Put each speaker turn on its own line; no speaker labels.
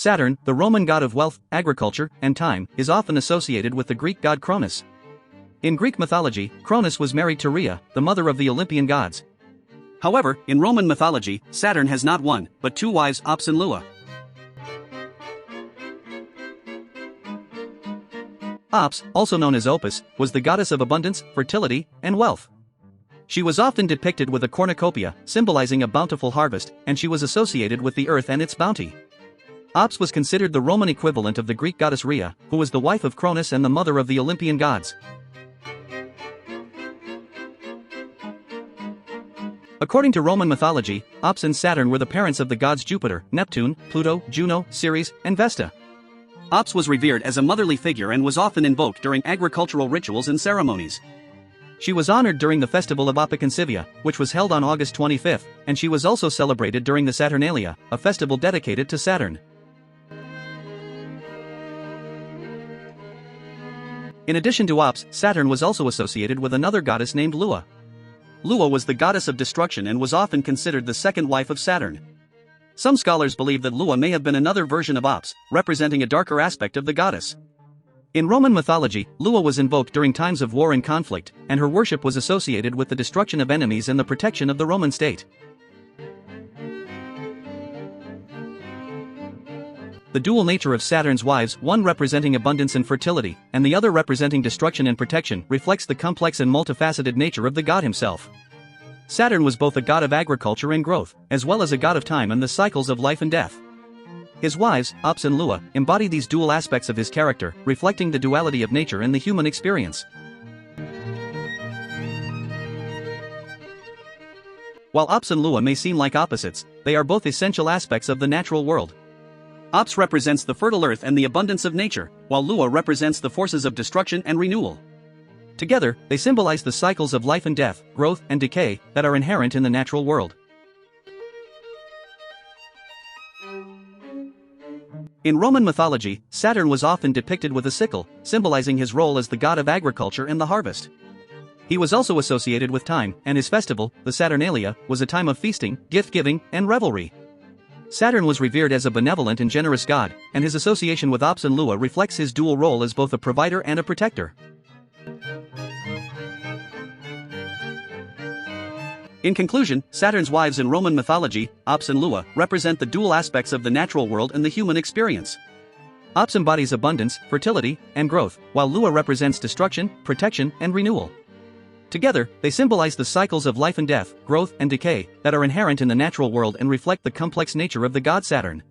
Saturn, the Roman god of wealth, agriculture, and time, is often associated with the Greek god Cronus. In Greek mythology, Cronus was married to Rhea, the mother of the Olympian gods.
However, in Roman mythology, Saturn has not one, but two wives, Opis and Rhea.
Opis, also known as Opis, was the goddess of abundance, fertility, and wealth. She was often depicted with a cornucopia, symbolizing a bountiful harvest, and she was associated with the earth and its bounty. Opis was considered the Roman equivalent of the Greek goddess Rhea, who was the wife of Cronus and the mother of the Olympian gods. According to Roman mythology, Opis and Saturn were the parents of the gods Jupiter, Neptune, Pluto, Juno, Ceres, and Vesta.
Opis was revered as a motherly figure and was often invoked during agricultural rituals and ceremonies.
She was honored during the festival of Opiconsivia, which was held on August 25, and she was also celebrated during the Saturnalia, a festival dedicated to Saturn. In addition to Opis, Saturn was also associated with another goddess named Rhea. Rhea was the goddess of destruction and was often considered the second wife of Saturn. Some scholars believe that Rhea may have been another version of Opis, representing a darker aspect of the goddess. In Roman mythology, Rhea was invoked during times of war and conflict, and her worship was associated with the destruction of enemies and the protection of the Roman state. The dual nature of Saturn's wives, one representing abundance and fertility, and the other representing destruction and protection, reflects the complex and multifaceted nature of the god himself. Saturn was both a god of agriculture and growth, as well as a god of time and the cycles of life and death. His wives, Opis and Rhea, embody these dual aspects of his character, reflecting the duality of nature and the human experience. While Opis and Rhea may seem like opposites, they are both essential aspects of the natural world.
Opis represents the fertile earth and the abundance of nature, while Rhea represents the forces of destruction and renewal.
Together, they symbolize the cycles of life and death, growth and decay, that are inherent in the natural world. In Roman mythology, Saturn was often depicted with a sickle, symbolizing his role as the god of agriculture and the harvest. He was also associated with time, and his festival, the Saturnalia, was a time of feasting, gift-giving, and revelry. Saturn was revered as a benevolent and generous god, and his association with Opis and Rhea reflects his dual role as both a provider and a protector.
In conclusion, Saturn's wives in Roman mythology, Opis and Rhea, represent the dual aspects of the natural world and the human experience.
Opis embodies abundance, fertility, and growth, while Rhea represents destruction, protection, and renewal. Together, they symbolize the cycles of life and death, growth and decay, that are inherent in the natural world and reflect the complex nature of the god Saturn.